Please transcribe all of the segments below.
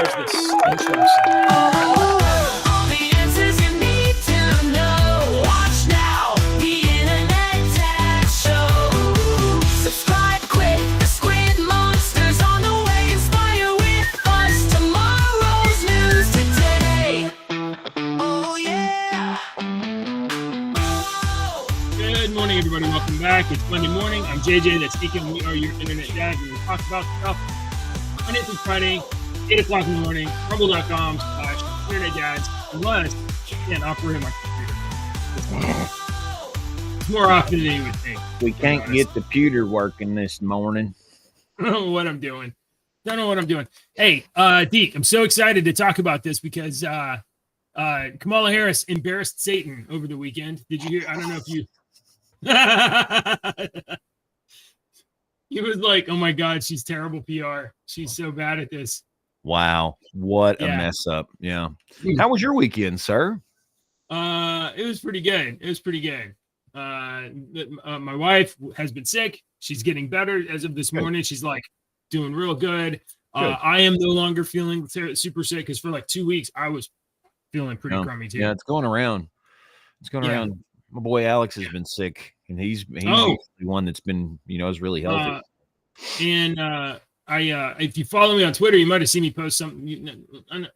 there's this intro song. All the answers you need to know. Watch now, the Internet Dad Show. Subscribe quick, the Squid Monster's on the way. Inspire with us tomorrow's news today. Oh yeah. Good morning, everybody. Welcome back. It's Monday morning. I'm JJ. That's Deacon. We are your Internet Dad. We talk about stuff Monday through Friday, 8 o'clock in the morning, rumble.com/Internet Dads, unless you can't operate my computer. It's more often than you would think. We can't get the pewter working this morning. I don't know what I'm doing. Hey, Deke, I'm so excited to talk about this because Kamala Harris embarrassed Satan over the weekend. Did you hear? I don't know if you... He was like, oh my God, she's terrible PR. She's so bad at this. Wow. What a mess up. Yeah. How was your weekend, sir? It was pretty good. My wife has been sick. She's getting better as of this morning. She's like doing real good. I am no longer feeling super sick because for like 2 weeks I was feeling pretty crummy too. Yeah, it's going around. around. My boy Alex has been sick, and he's the one that's been, is really healthy. If you follow me on Twitter, you might have seen me post something.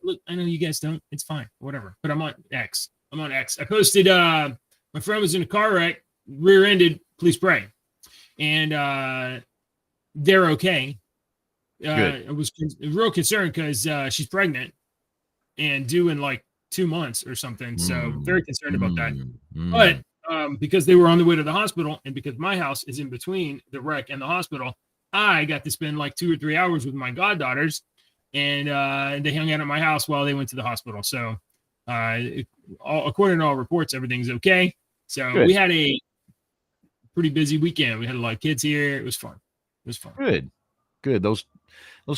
Look, I know you guys don't. It's fine, whatever. But I'm on X. I posted. My friend was in a car wreck, rear-ended. Please pray, and they're okay. I was real concerned because she's pregnant and due in like 2 months or something. So very concerned about that. But because they were on the way to the hospital, and because my house is in between the wreck and the hospital, I got to spend like 2 or 3 hours with my goddaughters, and they hung out at my house while they went to the hospital. So according to all reports, everything's okay. So we had a pretty busy weekend. We had a lot of kids here. It was fun. Good. Those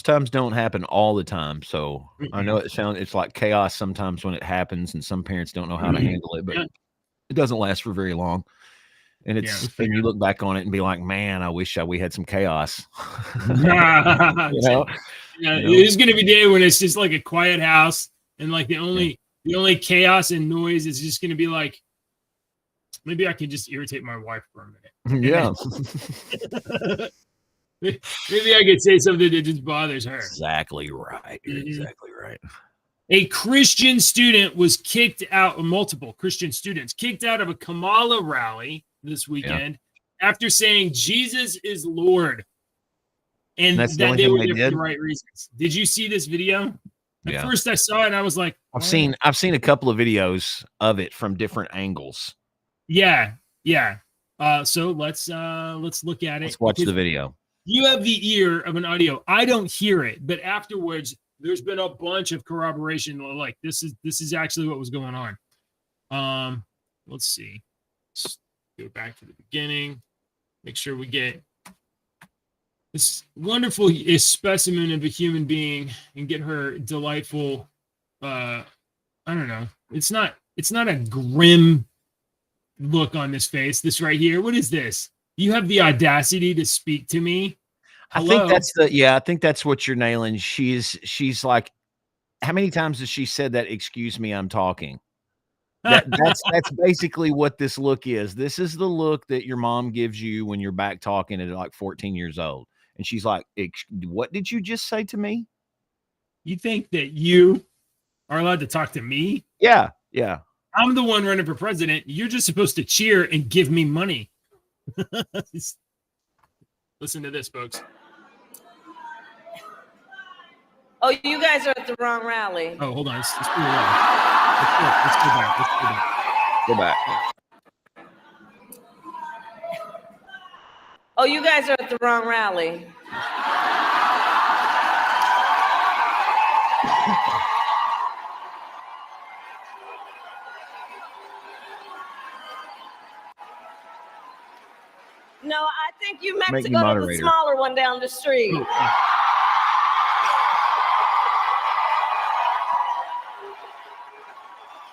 times don't happen all the time. So I know it's like chaos sometimes when it happens, and some parents don't know how to handle it, but it doesn't last for very long. And and you look back on it and be like, man, I wish we had some chaos. There's going to be a day when it's just like a quiet house, and like the only chaos and noise is just going to be like, maybe I can just irritate my wife for a minute. Yeah. Maybe I could say something that just bothers her. Exactly right. Exactly right. A Christian student was kicked out, multiple Christian students kicked out of a Kamala rally this weekend after saying Jesus is Lord. And that they were there for the right reasons. Did you see this video? At first I saw it and I was like, I've seen a couple of videos of it from different angles. Yeah. So let's look at it. Let's watch the video. You have the ear of an audio. I don't hear it, but afterwards, there's been a bunch of corroboration. Like this is actually what was going on. Let's see. Let's go back to the beginning. Make sure we get this wonderful specimen of a human being and get her delightful. I don't know. It's not a grim look on this face. This right here. What is this? You have the audacity to speak to me. Hello? I think that's what you're nailing. She's like, how many times has she said that? Excuse me, I'm talking. That's basically what this look is. This is the look that your mom gives you when you're back talking at like 14 years old. And she's like, what did you just say to me? You think that you are allowed to talk to me? Yeah. I'm the one running for president. You're just supposed to cheer and give me money. Listen to this, folks. Oh, you guys are at the wrong rally. Oh, hold on. Let's go back. Go back. Oh, you guys are at the wrong rally. No, I think you meant to go to the smaller one down the street.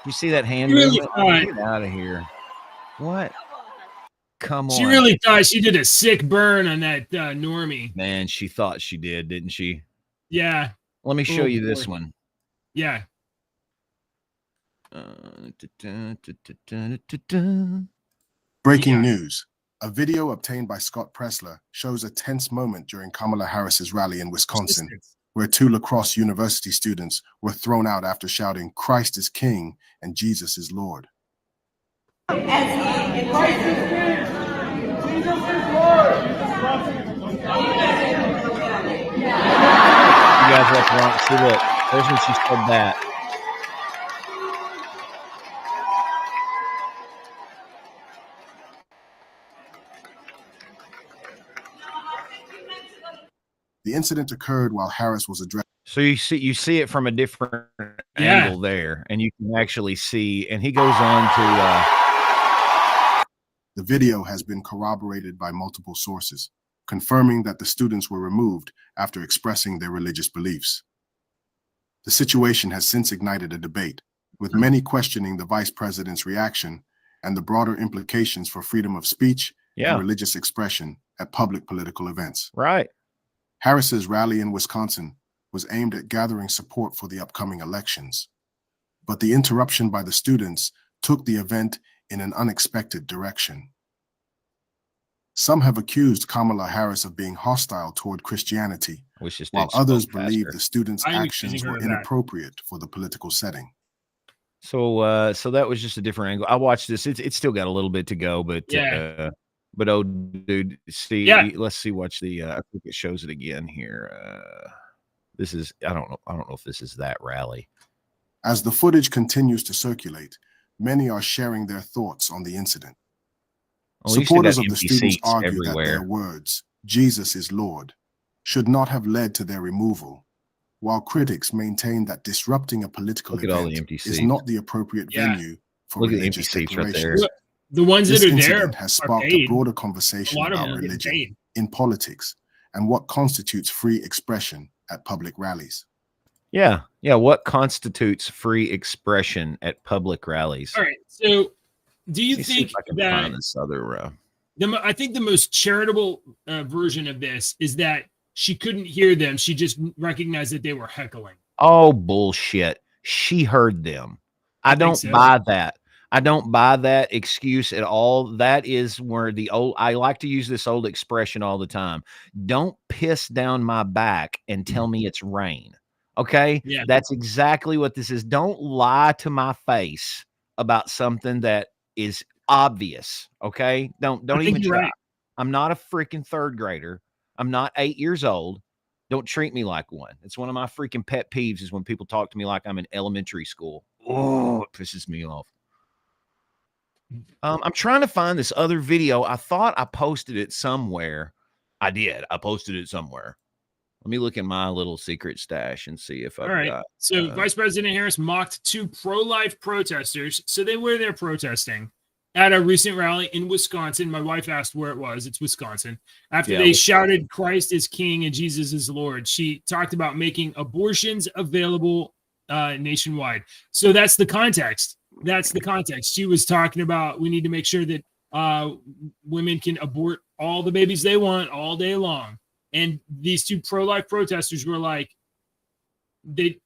You see that hand? Really Get out of here. What? Come on. She really thought she did a sick burn on that normie. Man, she thought she did, didn't she? Yeah. Let me show you this one. Yeah. Breaking news. A video obtained by Scott Pressler shows a tense moment during Kamala Harris's rally in Wisconsin, where 2 La Crosse University students were thrown out after shouting, "Christ is King and Jesus is Lord." Christ is King! Jesus is Lord! You guys have to watch. See, look, there's when she said that. The incident occurred while Harris was addressing. So you see it from a different angle there, and you can actually see. And he goes on to. The video has been corroborated by multiple sources, confirming that the students were removed after expressing their religious beliefs. The situation has since ignited a debate, with many questioning the vice president's reaction and the broader implications for freedom of speech and religious expression at public political events. Right. Harris's rally in Wisconsin was aimed at gathering support for the upcoming elections, but the interruption by the students took the event in an unexpected direction. Some have accused Kamala Harris of being hostile toward Christianity, while others believe the students' actions were inappropriate for the political setting. So that was just a different angle. I watched this. It's still got a little bit to go, but oh, dude, see, let's see. Watch the. I think it shows it again here. This is. I don't know if this is that rally. As the footage continues to circulate, many are sharing their thoughts on the incident. Supporters of the students argue that their words, "Jesus is Lord," should not have led to their removal, while critics maintain that disrupting a political event is not the appropriate venue for religious declarations. The ones that are there has sparked a broader conversation about religion in politics and what constitutes free expression at public rallies. Yeah. What constitutes free expression at public rallies? All right. So, do you think that this other? I think the most charitable version of this is that she couldn't hear them. She just recognized that they were heckling. Oh, bullshit! She heard them. I don't buy that. I don't buy that excuse at all. That is where I like to use this old expression all the time. Don't piss down my back and tell me it's rain. Okay? Yeah. That's exactly what this is. Don't lie to my face about something that is obvious. Okay? Don't even try. Right. I'm not a freaking third grader. I'm not 8 years old. Don't treat me like one. It's one of my freaking pet peeves is when people talk to me like I'm in elementary school. Oh, it pisses me off. I'm trying to find this other video. I thought I posted it somewhere. I did. I posted it somewhere. Let me look in my little secret stash and see if I've got. So Vice President Harris mocked 2 pro-life protesters. So they were there protesting at a recent rally in Wisconsin. My wife asked where it was. It's Wisconsin. After they shouted, "Christ is King and Jesus is Lord," she talked about making abortions available nationwide. So that's the context. She was talking about we need to make sure that women can abort all the babies they want all day long. And these 2 pro-life protesters were like, they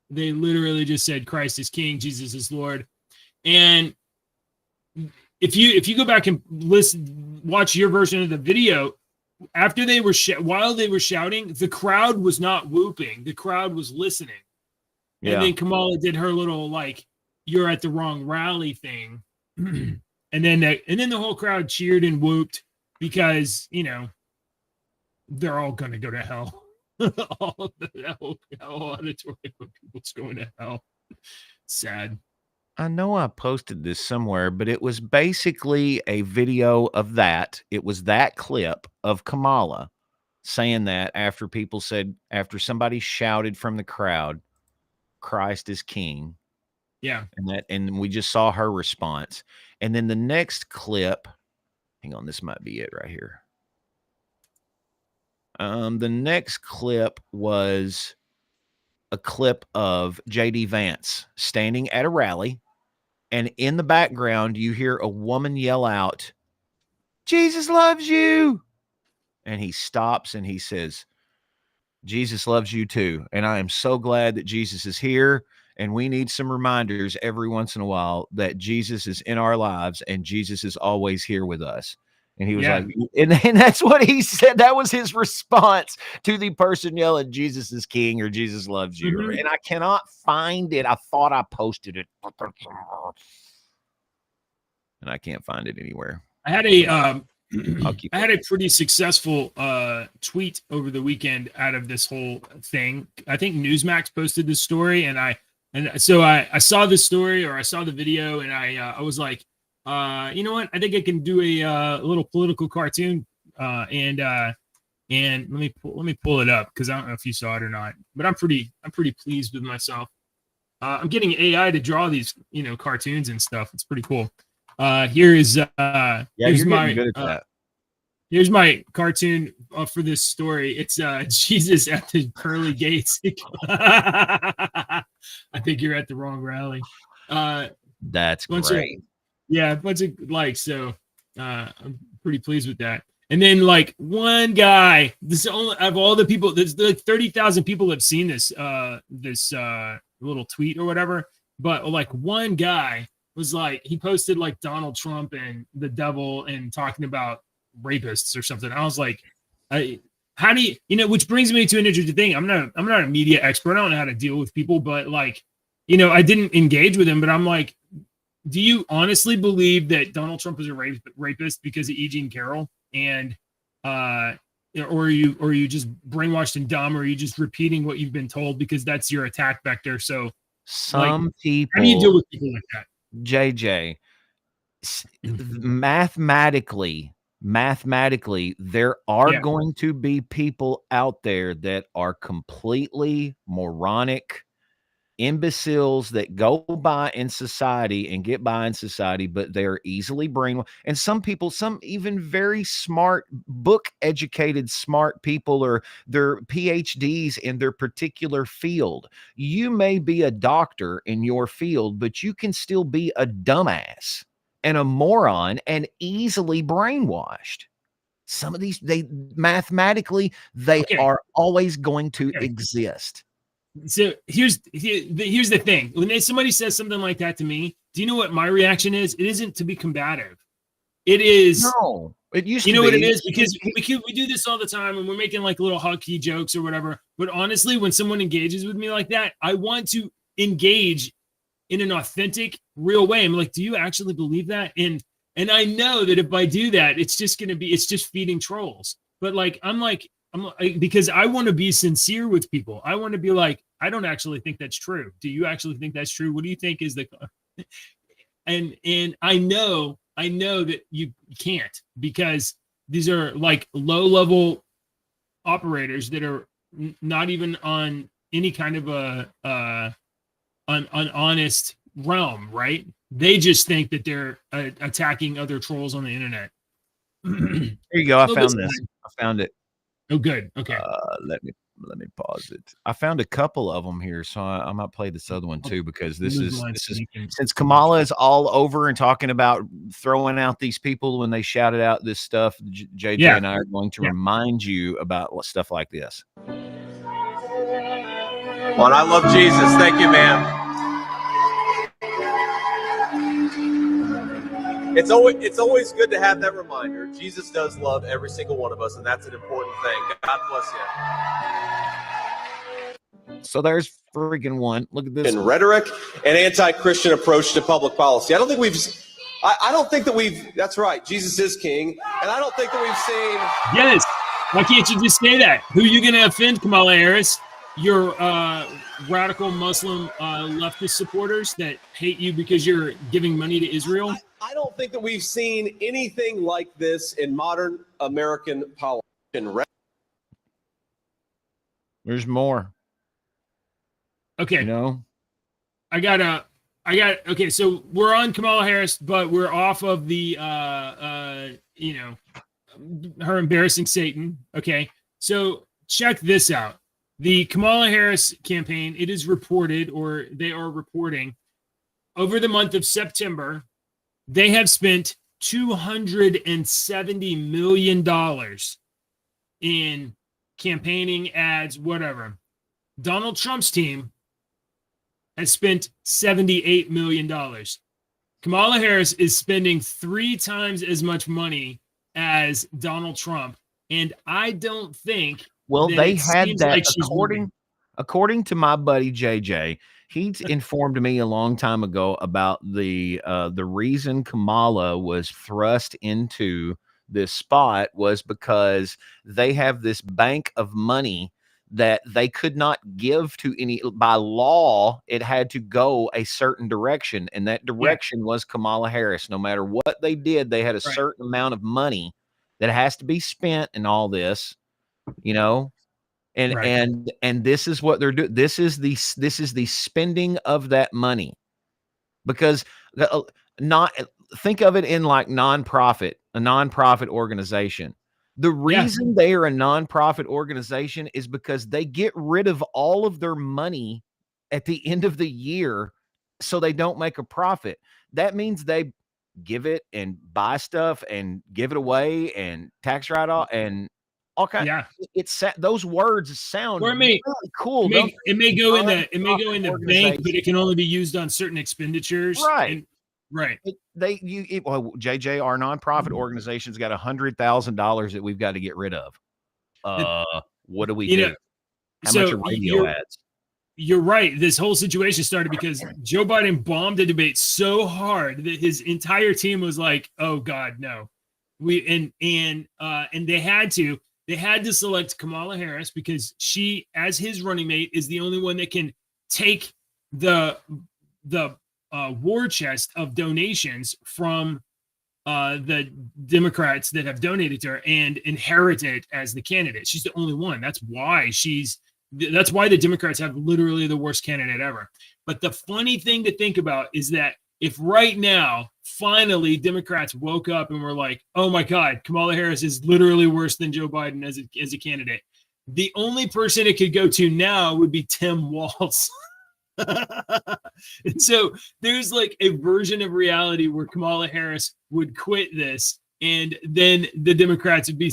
literally just said, "Christ is King, Jesus is Lord." And if you go back and watch your version of the video, after they were while they were shouting, the crowd was not whooping. The crowd was listening. Yeah. And then Kamala did her little like, "You're at the wrong rally" thing. and then the whole crowd cheered and whooped because, they're all going to go to hell. All the whole auditorium of people's going to hell. Sad. I know I posted this somewhere, but it was basically a video of that. It was that clip of Kamala saying that after somebody shouted from the crowd, "Christ is King." Yeah. And we just saw her response. And then the next clip, hang on, this might be it right here. The next clip was a clip of J.D. Vance standing at a rally, and in the background, you hear a woman yell out, "Jesus loves you!" And he stops and he says, Jesus loves you too. And I am so glad that Jesus is here. And we need some reminders every once in a while that Jesus is in our lives and Jesus is always here with us. And he was like, and that's what he said. That was his response to the person yelling, Jesus is king or Jesus loves you. Mhm. And I cannot find it. I thought I posted it. And I can't find it anywhere. I had a keep I had a pretty successful tweet over the weekend out of this whole thing. I think Newsmax posted this story, and so I saw this story, or I saw the video, and I was like, you know what? I think I can do a little political cartoon, and let me pull it up because I don't know if you saw it or not, but I'm pretty pleased with myself. I'm getting AI to draw these, cartoons and stuff. It's pretty cool. Here's here's my good at that. Here's my cartoon for this story. It's Jesus at the pearly gates. I think you're at the wrong rally. That's great. A bunch of likes. So I'm pretty pleased with that. And then like one guy, this only of all the people, there's like 30,000 people have seen this little tweet or whatever. But like one guy was like, he posted like Donald Trump and the devil and talking about rapists or something. I was like, how do you, which brings me to an interesting thing. I'm not a media expert. I don't know how to deal with people, but like, I didn't engage with him, but I'm like, do you honestly believe that Donald Trump is a rapist because of E. Jean Carroll? And, or are you just brainwashed and dumb, or are you just repeating what you've been told because that's your attack vector? So some people, how do you deal with people like that? JJ, mathematically, there are going to be people out there that are completely moronic imbeciles that go by in society and get by in society, but they're easily brainwashed. And some people, some even very smart, book educated, smart people, or their PhDs in their particular field. You may be a doctor in your field, but you can still be a dumbass and a moron and easily brainwashed. Some of these, they mathematically, they are always going to exist. So here's the thing. When somebody says something like that to me, do you know what my reaction is? It isn't to be combative. It is. No, it used to be. You know what it is? Because we do this all the time, and we're making like little hockey jokes or whatever. But honestly, when someone engages with me like that, I want to engage in an authentic, real way. I'm like, do you actually believe that? And I know that if I do that, it's just feeding trolls. But like, because I want to be sincere with people. I want to be like, I don't actually think that's true. Do you actually think that's true? What do you think is and I know that you can't, because these are like low level operators that are not even on any kind of an honest realm, right? They just think that they're attacking other trolls on the internet. There you go. I found this. I found it. Oh, good. Okay. Let me pause it. I found a couple of them here, so I might play this other one too, because this is since Kamala is all over and talking about throwing out these people when they shouted out this stuff. JJ and I are going to remind you about stuff like this. Well, I love Jesus. Thank you, ma'am. It's always good to have that reminder. Jesus does love every single one of us, and that's an important thing. God bless you. So there's freaking one. Look at this. In rhetoric and anti-Christian approach to public policy. I don't think that we've. That's right. Jesus is king, and I don't think that we've seen. Yes. Why can't you just say that? Who are you going to offend, Kamala Harris? Your radical Muslim leftist supporters that hate you because you're giving money to Israel? I don't think that we've seen anything like this in modern American politics. There's more. Okay. Okay, so we're on Kamala Harris, but we're off of the her embarrassing Satan. Okay. So check this out. The Kamala Harris campaign, it is reported, or they are reporting, over the month of September, they have spent $270 million in campaigning, ads, whatever. Donald Trump's team has spent $78 million. Kamala Harris is spending 3 times as much money as Donald Trump. And I don't think they had that like according to my buddy JJ. He informed me a long time ago about the reason Kamala was thrust into this spot was because they have this bank of money that they could not give to any. By law, it had to go a certain direction, and that direction was Kamala Harris. No matter what they did, they had a certain amount of money that has to be spent in all this, you know. And this is what they're doing. This is the spending of that money, because not think of it in like a nonprofit organization. The reason they are a nonprofit organization is because they get rid of all of their money at the end of the year, so they don't make a profit. That means they give it and buy stuff and give it away and tax write-off and all kinds. Yeah, it's those words sound really cool. It may go in the bank, but it can only be used on certain expenditures. Right. Right. JJ, our nonprofit organization's got $100,000 that we've got to get rid of. What do we do? How much are radio ads? You're right. This whole situation started because Joe Biden bombed the debate so hard that his entire team was like, "Oh God, no." And they had to select Kamala Harris because she, as his running mate, is the only one that can take the war chest of donations from the Democrats that have donated to her and inherit it as the candidate. She's the only one. That's why the Democrats have literally the worst candidate ever. But the funny thing to think about is that if right now, finally, Democrats woke up and were like, oh my God, Kamala Harris is literally worse than Joe Biden as a candidate, the only person it could go to now would be Tim Walz. And so there's like a version of reality where Kamala Harris would quit this, and then the Democrats would be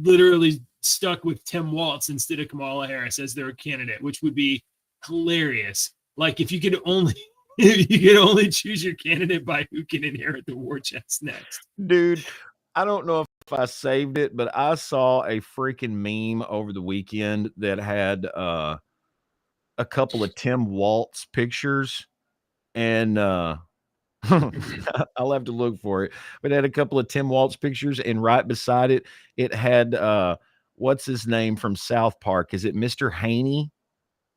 literally stuck with Tim Walz instead of Kamala Harris as their candidate, which would be hilarious. Like if you could only choose your candidate by who can inherit the war chest next. Dude, I don't know if I saved it, but I saw a freaking meme over the weekend that had a couple of Tim Walz pictures, and I'll have to look for it. But it had a couple of Tim Walz pictures, and right beside it, it had what's his name from South Park? Is it Mr. Haney?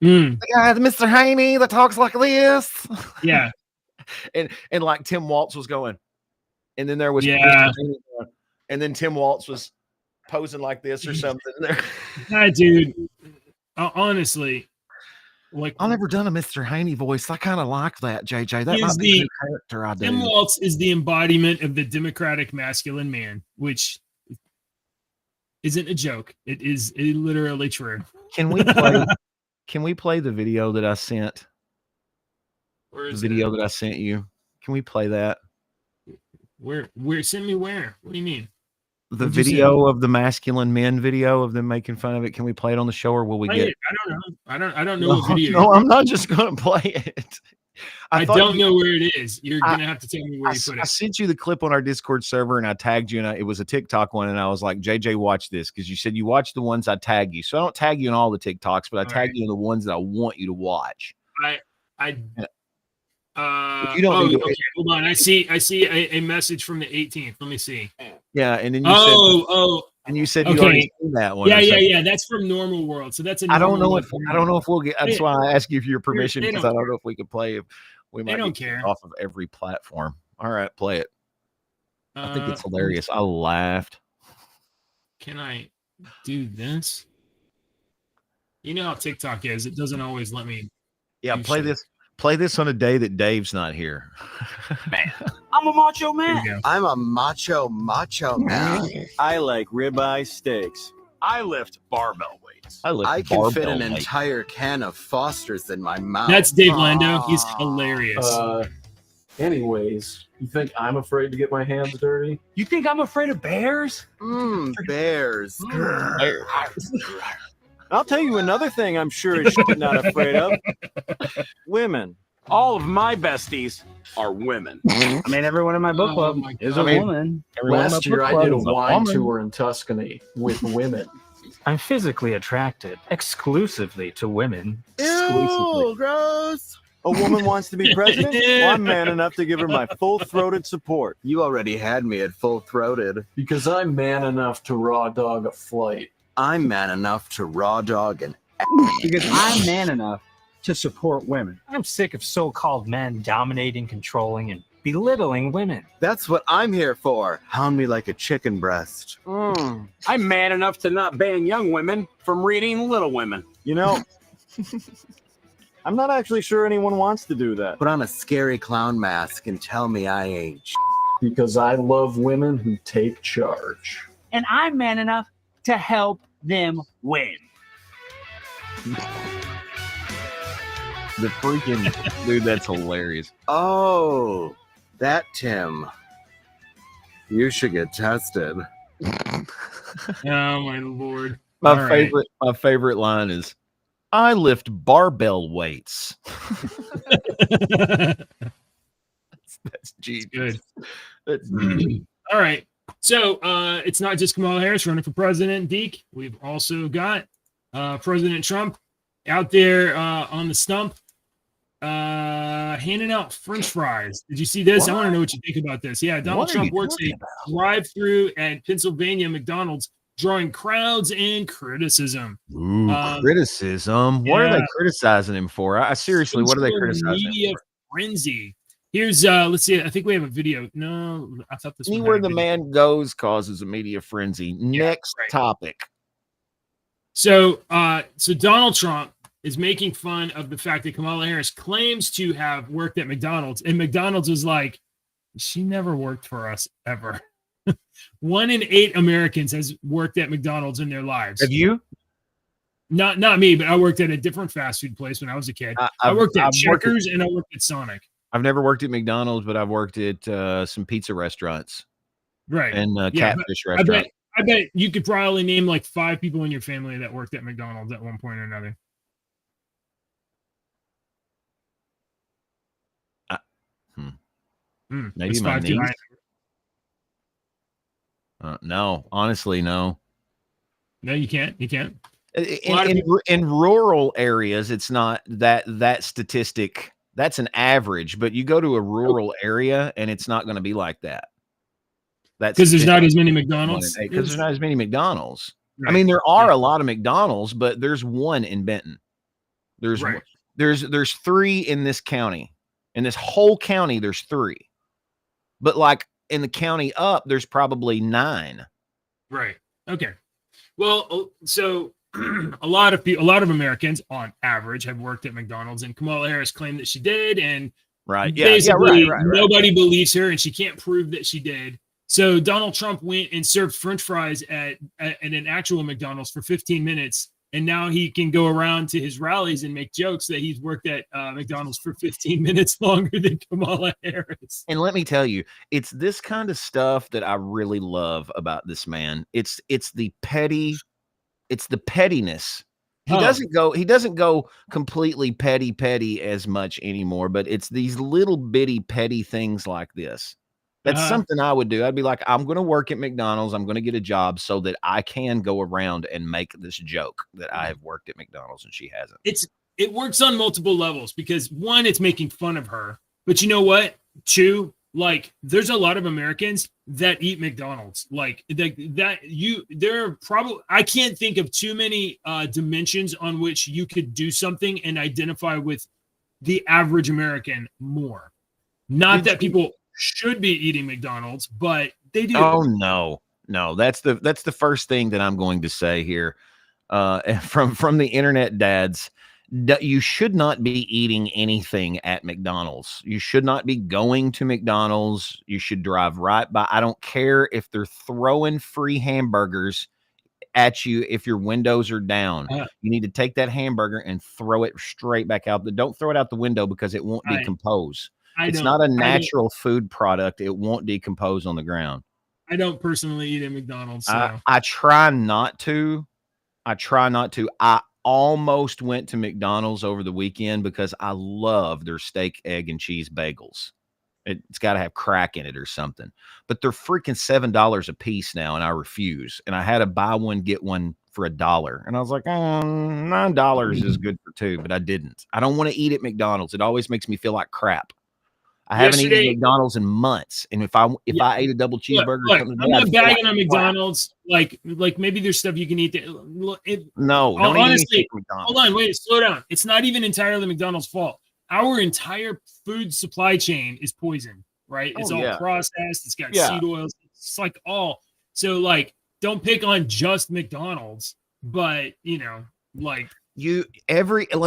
The guy, Mr. Haney, that talks like this. Yeah. and like Tim Walz was going, and then there was Mr. Haney going, and then Tim Walz was posing like this or something. Yeah, dude. Honestly, like I've never done a Mr. Haney voice. I kind of like that, JJ. That might be the character I do. Tim Walz is the embodiment of the Democratic masculine man, which isn't a joke. It is literally true. Can we play? Can we play the video that I sent? Where is the video that I sent you? Can we play that? Where? Send me where? What do you mean? The video of the masculine men video of them making fun of it. Can we play it on the show, or will we get? I don't know what video. No, I'm not just going to play it. I don't know where it is. You're going to have to tell me where you put it. I sent you the clip on our Discord server, and I tagged you, and it was a TikTok one, and I was like, JJ, watch this, because you said you watch the ones I tag you. So I don't tag you in all the TikToks, but I tag you in the ones that I want you to watch. If you don't okay, hold on. I see a message from the 18th. Let me see. Yeah, and then you and you said you already seen that one. Yeah. That's from Normal World. So that's a. I don't know if we'll get. That's why I ask you for your permission, because I don't know if we can play. We might don't care off of every platform. All right, play it. I think it's hilarious. I laughed. Can I do this? You know how TikTok is. It doesn't always let me. Yeah, play this. Play this on a day that Dave's not here. Man. I'm a macho man. I'm a macho man. I like ribeye steaks. I lift barbell weights. I can fit an entire can of Foster's in my mouth. That's Dave Lando. He's hilarious. Anyways, you think I'm afraid to get my hands dirty? You think I'm afraid of bears? Bears. I'll tell you another thing I'm sure as shit not afraid of. Women. All of my besties are women. I mean, everyone in my book club is a woman. Last year, I did a wine tour in Tuscany with women. I'm physically attracted exclusively to women. Ew, gross. A woman wants to be president? Well, I'm man enough to give her my full-throated support. You already had me at full-throated. Because I'm man enough to raw dog a flight. I'm man enough to raw dog an Because I'm man enough to support women. I'm sick of so-called men dominating, controlling, and belittling women. That's what I'm here for. Hound me like a chicken breast. I'm man enough to not ban young women from reading Little Women. You know, I'm not actually sure anyone wants to do that. Put on a scary clown mask and tell me I ain't Because I love women who take charge. And I'm man enough to help them win. The freaking dude, that's hilarious. Oh, that Tim. You should get tested. Oh my lord. My favorite line is, I lift barbell weights. That's genius. Good. That's All right. So it's not just Kamala Harris running for president, Deke. We've also got President Trump out there on the stump handing out French fries. Did you see this? What? I want to know what you think about this. Yeah, Donald Trump works a drive-through at Pennsylvania McDonald's, drawing crowds and criticism. Ooh, criticism. What are they criticizing him for? I seriously, what are they criticizing media him for? Frenzy. Here's let's see. I think we have a video. No, I thought this. Anywhere the man goes causes a media frenzy. Next topic. So, so Donald Trump is making fun of the fact that Kamala Harris claims to have worked at McDonald's, and McDonald's is like, she never worked for us ever. 1 in 8 Americans has worked at McDonald's in their lives. Have you? Not me, but I worked at a different fast food place when I was a kid. I worked at Checkers and I worked at Sonic. I've never worked at McDonald's, but I've worked at some pizza restaurants. Right. And catfish restaurants. I bet you could probably name like 5 people in your family that worked at McDonald's at one point or another. Maybe my niece. No, honestly, no. No, you can't. You can't. In rural areas, it's not that statistic. That's an average, but you go to a rural area and it's not going to be like that. That's because there's not as many McDonald's. Because there's not as many McDonald's. Right. I mean, there are a lot of McDonald's, but there's one in Benton. There's 3 in this county. In this whole county, there's 3. But like in the county up, there's probably 9. Right. Okay. Well, so a lot of Americans on average have worked at McDonald's, and Kamala Harris claimed that she did, and basically nobody believes her, and she can't prove that she did. So Donald Trump went and served French fries at an actual McDonald's for 15 minutes, and now he can go around to his rallies and make jokes that he's worked at McDonald's for 15 minutes longer than Kamala Harris. And let me tell you, it's this kind of stuff that I really love about this man. It's the petty. It's the pettiness. He doesn't go completely petty as much anymore, but it's these little bitty petty things like this. That's something I would do. I'd be like, I'm going to work at McDonald's. I'm going to get a job so that I can go around and make this joke that I have worked at McDonald's and she hasn't. It works on multiple levels because 1, it's making fun of her, but you know what? 2, like there's a lot of Americans that eat McDonald's. Like I can't think of too many dimensions on which you could do something and identify with the average American more. Not that people should be eating McDonald's, but they do. Oh no. That's the first thing that I'm going to say here. From the internet dads, you should not be eating anything at McDonald's. You should not be going to McDonald's. You should drive right by. I don't care if they're throwing free hamburgers at you if your windows are down. You need to take that hamburger and throw it straight back out. Don't throw it out the window because it won't decompose. It's not a natural food product. It won't decompose on the ground. I don't personally eat at McDonald's. So. I try not to. I almost went to McDonald's over the weekend because I love their steak, egg, and cheese bagels. It's got to have crack in it or something. But they're freaking $7 a piece now, and I refuse. And I had to buy one, get one for $1. And I was like, $9 is good for two, but I didn't. I don't want to eat at McDonald's. It always makes me feel like crap. I haven't eaten at McDonald's in months. And if I ate a double cheeseburger, I'm not bagging on McDonald's. Like maybe there's stuff you can eat. No, honestly, hold on, wait, slow down. It's not even entirely McDonald's fault. Our entire food supply chain is poison, right? It's all processed. It's got seed oils. It's like all. So like, don't pick on just McDonald's, but let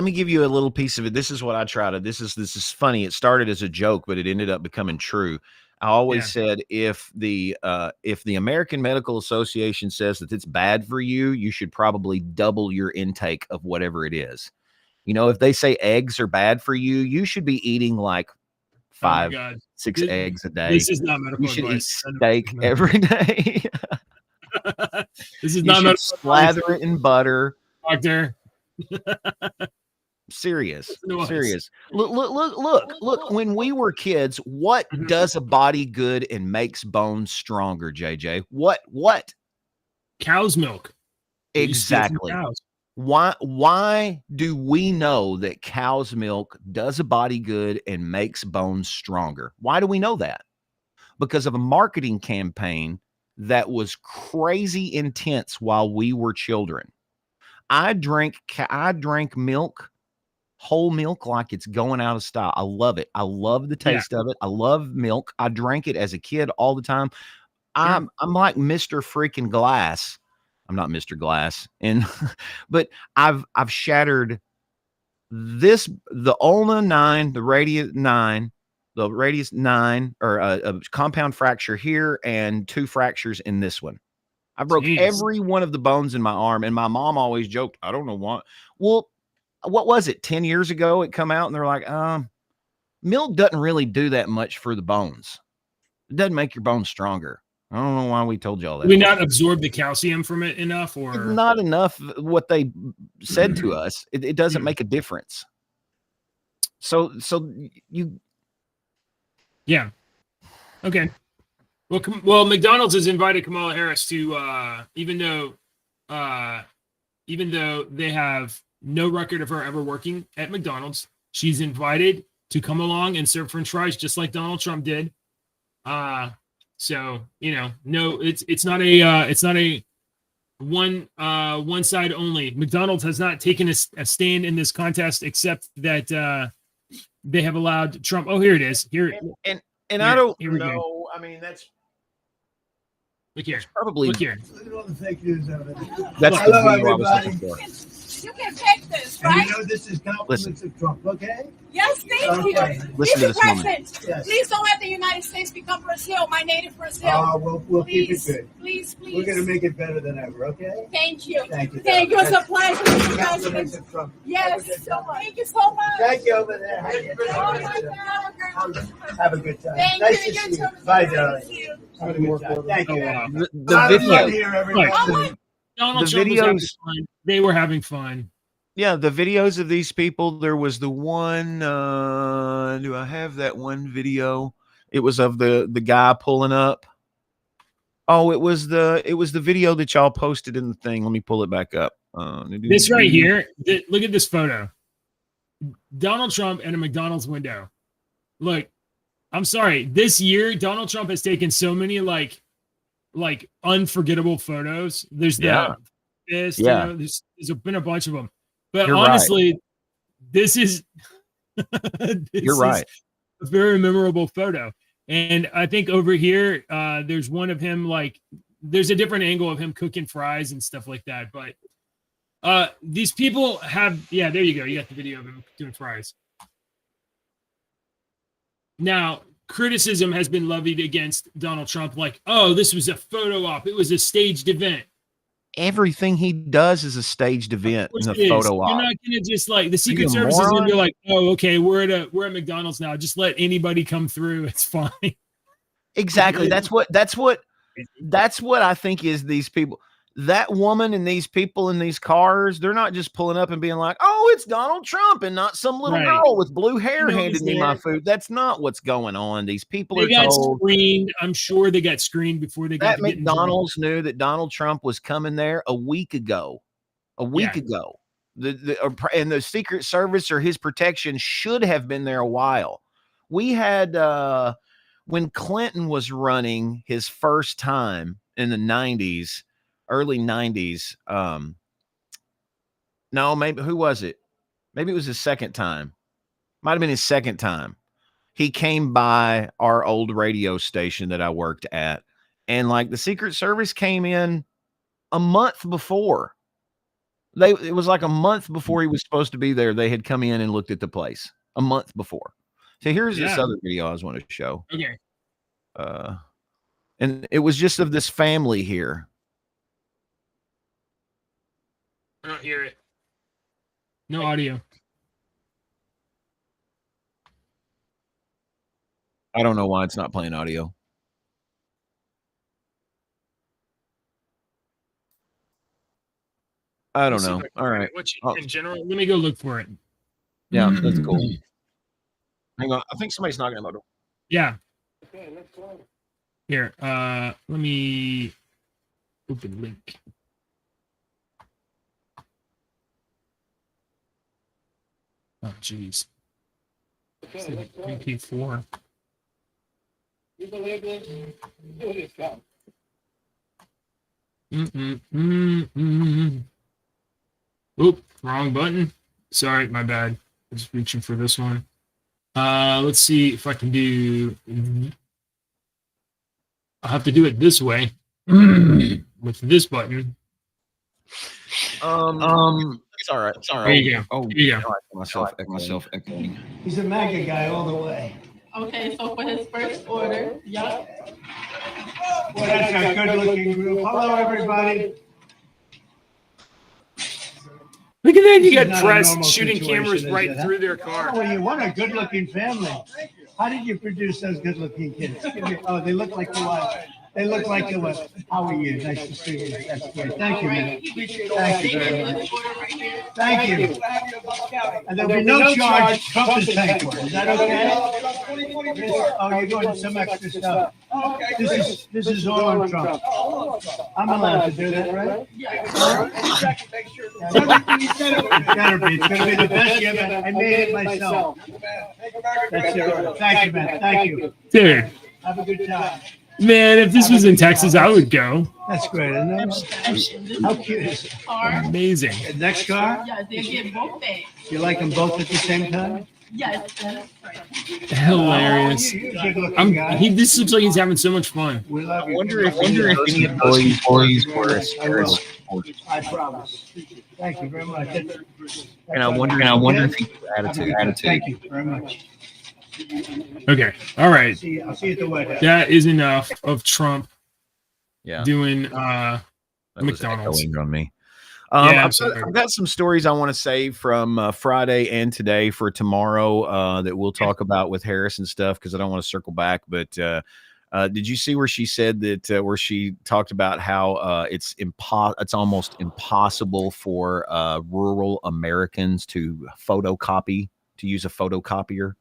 me give you a little piece of it. This is what I try to. This is funny. It started as a joke, but it ended up becoming true. I always said if the American Medical Association says that it's bad for you, you should probably double your intake of whatever it is. If they say eggs are bad for you, you should be eating like 5, 6 eggs a day. This is not medical advice. You should advice. eat steak every day. This is not medical slather it in butter. Doctor. Serious. Look. When we were kids, what does a body good and makes bones stronger, JJ? What? Cow's milk. Exactly. Why do we know that cow's milk does a body good and makes bones stronger? Why do we know that? Because of a marketing campaign that was crazy intense while we were children. I drank milk, whole milk, like it's going out of style. I love it. I love the taste of it. I love milk. I drank it as a kid all the time. I'm like Mr. freaking Glass. I'm not Mr. Glass, but I've shattered the ulna 9, the radius 9, or a compound fracture here and 2 fractures in this one. I broke every one of the bones in my arm, and my mom always joked, I don't know why. Well, what was it? 10 years ago, it come out, and they're like, milk doesn't really do that much for the bones. It doesn't make your bones stronger. I don't know why we told you all that. Did we not absorb the calcium from it enough, or not enough? What they said to us, it doesn't make a difference. So you, okay. Well, McDonald's has invited Kamala Harris to, even though they have no record of her ever working at McDonald's, she's invited to come along and serve French fries just like Donald Trump did. So no, it's not a one side only. McDonald's has not taken a stand in this contest, except that they have allowed Trump. Oh, here it is. And I don't know. I mean, that's. Look here. Probably. Look here. Look at all the fake news out of it. That's Hello, the video I was everybody. looking for. You can take this, And right? you know this is compliments of Trump, okay? Yes, thank you. Listen to this woman. President, Yes. please don't let the United States become Brazil, my native Brazil. We'll keep it good. Please. We're going to make it better than ever, okay? Thank you. Thank you. Thank you. It's a pleasure, Mr. Compliments President. of Trump. Yes, thank you so much. Thank you over there. Oh, my God. Have a good time. Thank Nice you. to see You you. too. Bye, Thank darling. you. Have a good time. Thank you. The video. Here, everybody. Donald The Trump was having videos- fun. They were having fun. Yeah, the videos of these people. There was the one. Do I have that one video? It was of the guy pulling up. Oh, it was the video that y'all posted in the thing. Let me pull it back up. This right here. Look at this photo. Donald Trump and a McDonald's window. Look, I'm sorry. This year, Donald Trump has taken so many like unforgettable photos. There's there's been a bunch of them. But You're honestly, this is You're right. a very memorable photo. And I think over here, there's one of him there's a different angle of him cooking fries and stuff like that. But these people have, there you go. You got the video of him doing fries. Now, criticism has been levied against Donald Trump, like, oh, this was a photo op. It was a staged event. everything he does is a staged event in a photo op. You're not gonna just like the Secret Service is gonna be like, oh, okay, we're at McDonald's now. Just let anybody come through. It's fine. Exactly. That's what I think is these people. That woman and these people in these cars, they're not just pulling up and being like, oh, it's Donald Trump and not some little girl with blue hair handed me my food. That's not what's going on. These people are told. Screened. I'm sure they got screened before they got that McDonald's knew that Donald Trump was coming there a week ago. And the Secret Service or his protection should have been there a while. We had when Clinton was running his first time in the 90s, early 90s. No, maybe who was it? Maybe it was his second time. Might have been his second time. He came by our old radio station that I worked at, and like the Secret Service came in a month before. It was like a month before he was supposed to be there. They had come in and looked at the place a month before. So here's this other video I was want to show. Okay. And it was just of this family here. I don't hear it. No audio. I don't know why it's not playing audio. I don't know. All right. In general, let me go look for it. Yeah, that's cool. Hang on. I think somebody's knocking on my door. Yeah. Here, let me open link. Oh, jeez. MP4. Oop, wrong button. Sorry, my bad. I was reaching for this one. Let's see if I can do. I'll have to do it this way with this button. It's all right. It's all right. There you go. Oh, there you go. Myself echoing. He's a MAGA guy all the way. Okay, so for his first order, yup. Boy, that's a good-looking group. Hello, everybody. Look at that! You This is got not a press normal shooting situation, cameras is right it, huh? through their car. Oh, you what a good-looking family. How did you produce those good-looking kids? Oh, they look like the what? They look like the what? How are you? Nice to see you. That's great. Thank you, man. Thank you very much. Thank you. And there'll be no charge. Trump is paying for it. Is that okay? Oh, you're doing some extra stuff. This is all on Trump. I'm allowed to do that, right? It better be. It's going to be the best you ever. I made it myself. That's it. Thank you, man. Thank you. Dude. Have a good time. Man, if this was in Texas, I would go. That's great, isn't it? How cute is it? Amazing. The next car? Yeah, they get both things. You like them both at the same time? Yes, that's right. Hilarious. This looks like he's having so much fun. We love I you. wonder if any of those employees were Harris. I promise. Thank you very much. And I wonder if he attitude. Thank you very much. Okay. All right. I'll see you at the wedding. That is enough of Trump Yeah. doing That was McDonald's. echoing on me. Yeah, I've got some stories I want to save from Friday and today for tomorrow that we'll talk about with Harris and stuff because I don't want to circle back. But did you see where she said that where she talked about how it's almost impossible for rural Americans to use a photocopier?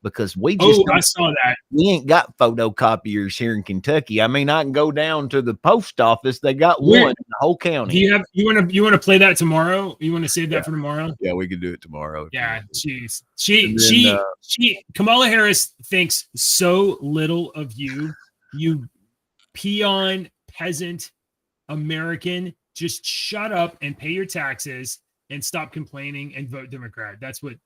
Because I saw that. We ain't got photocopiers here in Kentucky. I mean, I can go down to the post office. They got one in the whole county. You want to play that tomorrow? You want to save that for tomorrow? Yeah, we could do it tomorrow. Yeah, jeez. She Kamala Harris thinks so little of you, you peon peasant American. Just shut up and pay your taxes and stop complaining and vote Democrat. That's what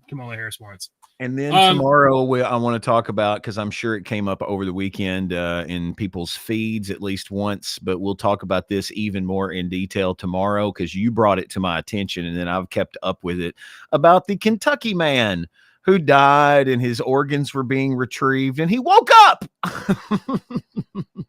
Kamala Harris wants. And then tomorrow I want to talk about, because I'm sure it came up over the weekend in people's feeds at least once, but we'll talk about this even more in detail tomorrow because you brought it to my attention and then I've kept up with it about the Kentucky man who died and his organs were being retrieved and he woke up.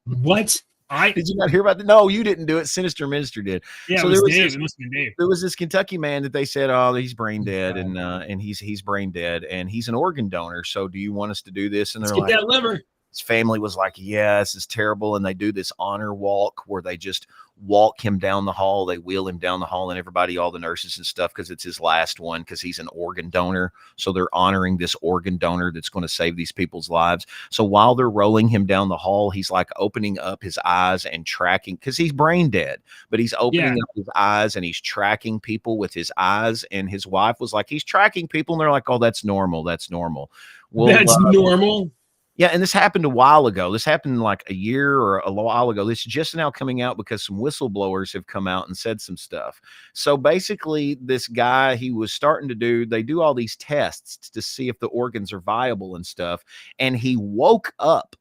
What? Did you not hear about that? No, you didn't do it. Sinister Minister did. Yeah, so it was there was Dave. this, It must have been Dave. there was this Kentucky man that they said, oh, he's brain dead, and he's brain dead, and he's an organ donor. So do you want us to do this? And Let's they're get like, that liver. his family was like, yeah, this is terrible. And they do this honor walk where they just walk him down the hall. They wheel him down the hall, and everybody, all the nurses and stuff, because it's his last one, because he's an organ donor. So they're honoring this organ donor that's going to save these people's lives. So while they're rolling him down the hall, he's like opening up his eyes and tracking, because he's brain dead, but he's opening up his eyes and he's tracking people with his eyes. And his wife was like, he's tracking people. And they're like, oh, that's normal. That's normal. Well, that's normal. Yeah, and this happened a while ago. This happened like a year or a while ago. This is just now coming out because some whistleblowers have come out and said some stuff. So basically, this guy, he was starting to they do all these tests to see if the organs are viable and stuff. And he woke up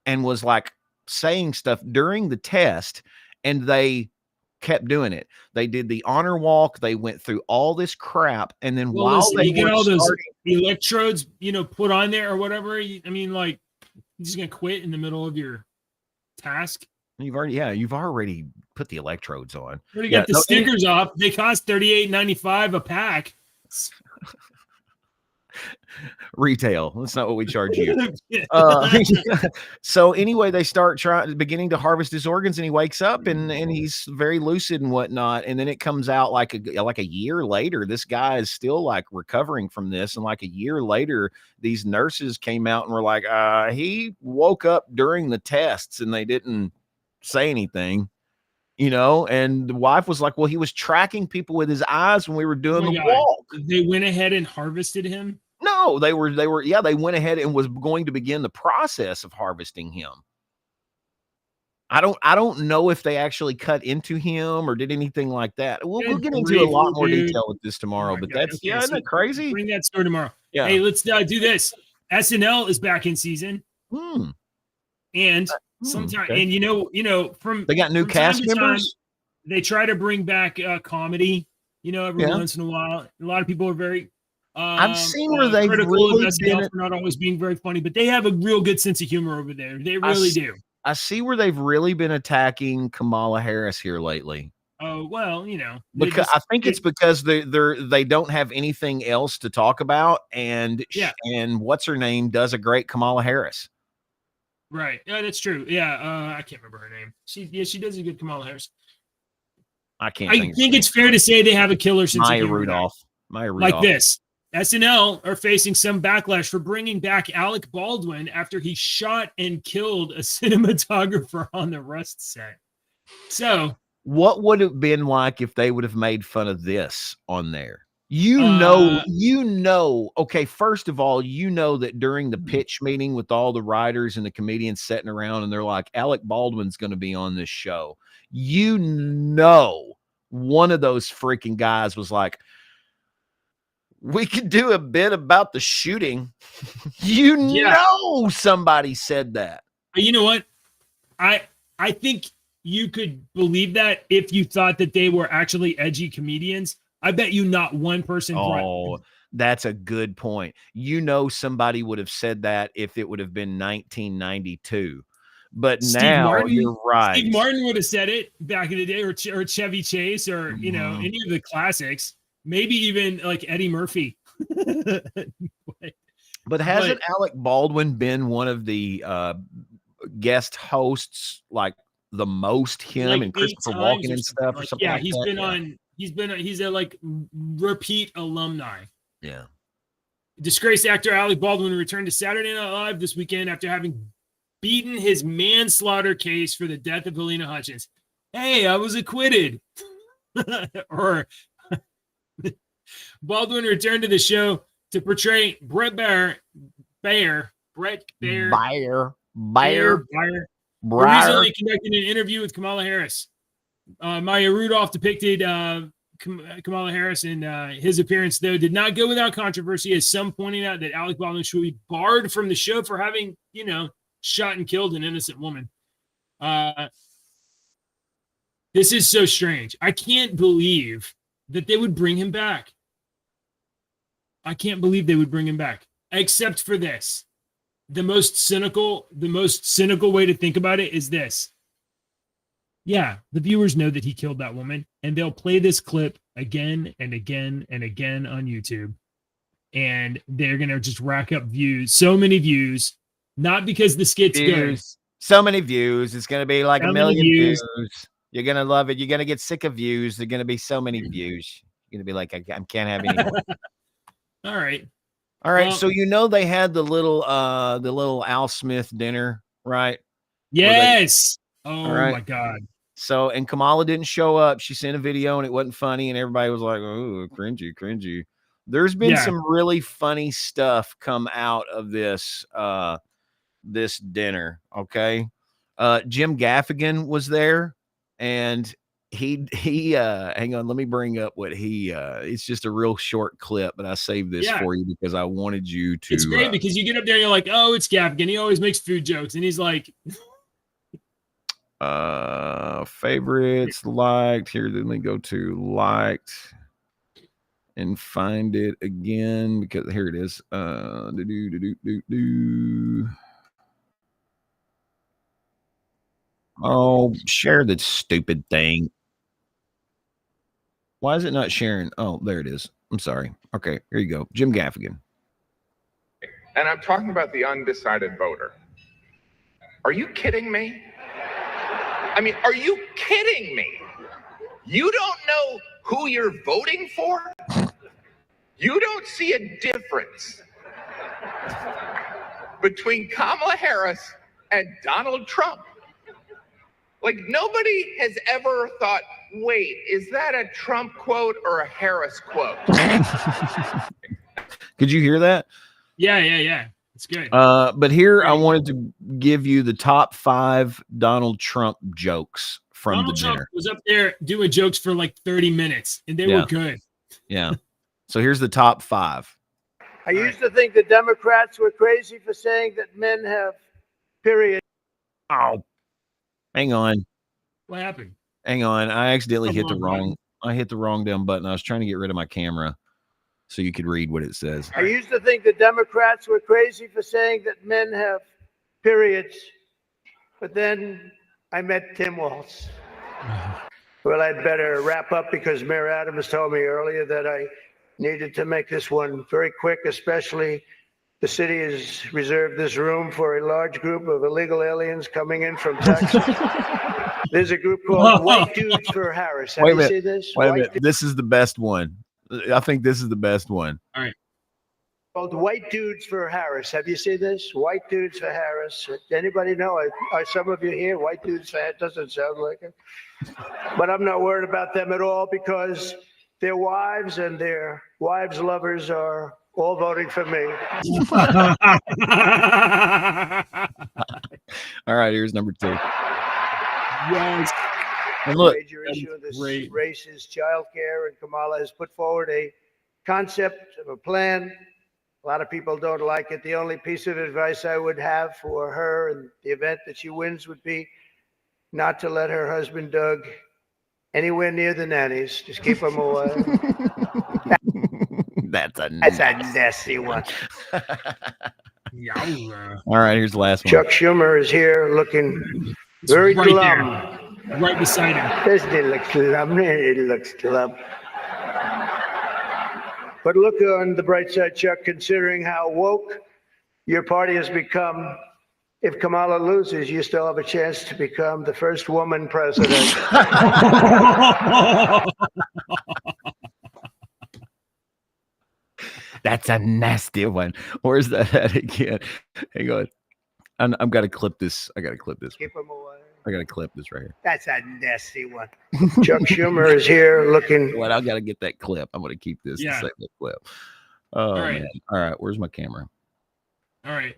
and was like saying stuff during the test, and they kept doing it. They did the honor walk. They went through all this crap. And then while they you get were all those starting, electrodes, put on there or whatever. I mean, like, you're just gonna quit in the middle of your task. you've already put the electrodes on. Already got the stickers off. They cost $38.95 a pack. Retail. That's not what we charge you. So anyway, they start beginning to harvest his organs, and he wakes up and he's very lucid and whatnot. And then it comes out like a year later, this guy is still like recovering from this. And like a year later, these nurses came out and were like, he woke up during the tests, and they didn't say anything. And the wife was like, well, he was tracking people with his eyes when we were doing the walk. They went ahead and harvested him. No, they went ahead and was going to begin the process of harvesting him. I don't know if they actually cut into him or did anything like that. We'll get into a lot more detail with this tomorrow, but that's, isn't that crazy? Bring that story tomorrow. Yeah. Hey, let's do this. SNL is back in season. And sometimes, okay. and from they got new cast members. They try to bring back comedy, every once in a while. A lot of people are very I've seen where they've really been for not always being very funny, but they have a real good sense of humor over there. They really do. I see where they've really been attacking Kamala Harris here lately. Oh, well, because I think it's because they don't have anything else to talk about, and what's her name does a great Kamala Harris. Right. Yeah, that's true. Yeah, I can't remember her name. She does a good Kamala Harris. I think it's fair to say they have a killer sense of humor. Maya Rudolph. Like this. SNL are facing some backlash for bringing back Alec Baldwin after he shot and killed a cinematographer on the Rust set. So, what would it have been like if they would have made fun of this on there? Okay, first of all, that during the pitch meeting with all the writers and the comedians sitting around, and they're like, Alec Baldwin's going to be on this show. One of those freaking guys was like, we could do a bit about the shooting. Somebody said that. You know what? I think you could believe that if you thought that they were actually edgy comedians. I bet you not one person. That's a good point. Somebody would have said that if it would have been 1992. But now you're right. Steve Martin would have said it back in the day, or Chevy Chase, or any of the classics. Maybe even like Eddie Murphy. but hasn't Alec Baldwin been one of the guest hosts, like the most, him like and Christopher Walken and stuff, or something? Yeah, like he's that? been on. He's a like repeat alumni. Yeah. Disgraced actor Alec Baldwin returned to Saturday Night Live this weekend after having beaten his manslaughter case for the death of Helena Hutchins. Hey, I was acquitted. Or Baldwin returned to the show to portray Brett Baer, who recently conducted an interview with Kamala Harris. Maya Rudolph depicted Kamala Harris, and his appearance, though, did not go without controversy, as some pointing out that Alec Baldwin should be barred from the show for having, shot and killed an innocent woman. This is so strange. I can't believe that they would bring him back. I can't believe they would bring him back, except for this. The most cynical way to think about it is this. Yeah, the viewers know that he killed that woman, and they'll play this clip again and again and again on YouTube, and they're gonna just rack up views, so many views, not because the skit's good. So many views. It's gonna be like So a many million views. views. You're gonna love it. You're gonna get sick of views. There're gonna be so many views. You're gonna be like, I can't have any more. All right. All right. Well, So they had the little Al Smith dinner, right? yes. Oh All right. my God. So, and Kamala didn't show up. She sent a video and it wasn't funny, and everybody was like, oh, cringy. There's been some really funny stuff come out of this this dinner. Okay. Jim Gaffigan was there, and he hang on, let me bring up what it's just a real short clip, but I saved this for you because I wanted you to. It's great because you get up there and you're like, oh, it's Gaffigan. He always makes food jokes, and he's like, favorites, liked. Here, let me go to liked and find it again because here it is. Oh, share the stupid thing. Why is it not sharing? Oh, there it is. I'm sorry. Okay, here you go. Jim Gaffigan. And I'm talking about the undecided voter. Are you kidding me? I mean, are you kidding me? You don't know who you're voting for? You don't see a difference between Kamala Harris and Donald Trump. Like, nobody has ever thought, wait, is that a Trump quote or a Harris quote? Could you hear that? Yeah. It's good. But here I wanted to give you the top 5 Donald Trump jokes from Donald the Trump dinner. was up there doing jokes for like 30 minutes, and they were good. Yeah. So here's the top 5. I used to think the Democrats were crazy for saying that men have periods. Oh, hang on. What happened? Hang on. I accidentally hit the wrong damn button. I was trying to get rid of my camera so you could read what it says. I used to think the Democrats were crazy for saying that men have periods, but then I met Tim Walz. Well, I'd better wrap up because Mayor Adams told me earlier that I needed to make this one very quick, especially the city has reserved this room for a large group of illegal aliens coming in from Texas. There's a group called White Dudes for Harris. Have you seen this? Wait a minute. This is the best one. I think this is the best one. All right. Called White Dudes for Harris. Have you seen this? White Dudes for Harris. Anybody know? Are some of you here? White Dudes for Harris. Doesn't sound like it. But I'm not worried about them at all because their wives and their wives' lovers are all voting for me. All right, here's number 2. Yes. And look, major issue of this race is childcare, and Kamala has put forward a concept of a plan. A lot of people don't like it. The only piece of advice I would have for her in the event that she wins would be not to let her husband Doug anywhere near the nannies. Just keep them away. That's a nasty one. All right, here's the last one. Chuck Schumer is here looking very glum. Right beside him. Doesn't it look glum? It looks glum. But look on the bright side, Chuck, considering how woke your party has become. If Kamala loses, you still have a chance to become the first woman president. That's a nasty one. Where's that at again? Hang on. I've got to clip this. I got to clip this. Keep them away. I got to clip this right here. That's a nasty one. Chuck Schumer is here looking. Well, I got to get that clip. I'm going to keep this to save the clip. Oh, All right. man. All right. Where's my camera? All right.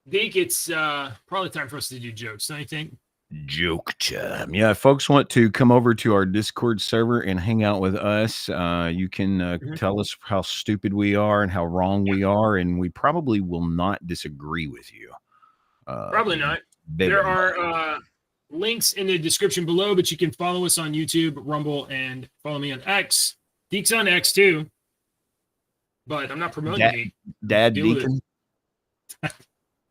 Deke, it's probably time for us to do jokes, don't you think? Joke time. Yeah, if folks want to come over to our Discord server and hang out with us, you can tell us how stupid we are and how wrong we are, and we probably will not disagree with you. Probably not. There are links in the description below, but you can follow us on YouTube, Rumble, and follow me on X. Deke's on X too, but I'm not promoting Deke. Dad Deacon.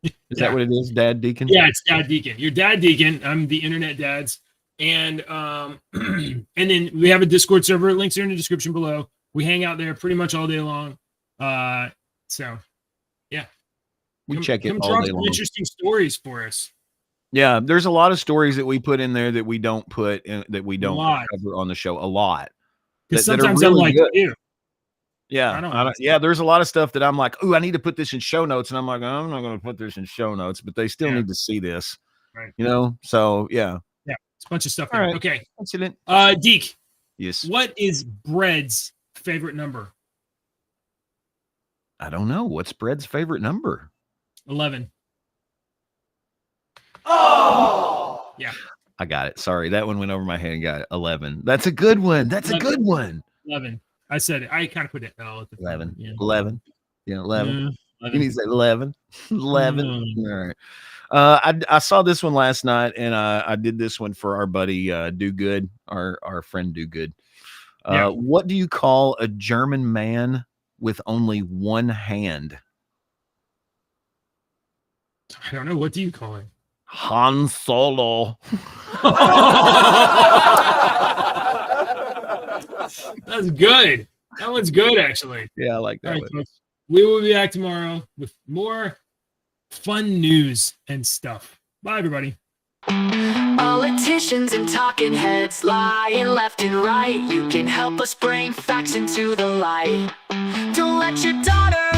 Is that what it is, Dad Deacon? Yeah, it's Dad Deacon. Your Dad Deacon. I'm the internet dads. And and then we have a Discord server. Links are in the description below. We hang out there pretty much all day long. So yeah. We check it come all drop day some long. interesting stories for us. Yeah, there's a lot of stories that we put in there that we don't put in, that we don't lot. cover on the show. A lot. Because that are sometimes I'm really like, good. ew. Yeah, I don't yeah. There's a lot of stuff that I'm like, ooh, I need to put this in show notes, and I'm like, I'm not going to put this in show notes, but they still need to see this, Right. you know. So yeah, Yeah, it's a bunch of stuff All there. right. Okay. Excellent. Deke. Yes. What is Bread's favorite number? I don't know. What's Bread's favorite number? 11. Oh! Yeah. I got it. Sorry, that one went over my head and got it. 11. That's a good one. That's 11. a good one. 11. I said it. I kind of put it L at the 11. Yeah. 11. Yeah, 11. Yeah, You need to say 11. 11. Mm. All right. I saw this one last night, and I did this one for our buddy Do Good, our friend Do Good. What do you call a German man with only one hand? I don't know. What do you call it? Han Solo. That's good. That one's good, actually. Yeah, I like that All right, one. folks. We will be back tomorrow with more fun news and stuff. Bye, everybody. Politicians and talking heads lying left and right. You can help us bring facts into the light. Don't let your daughter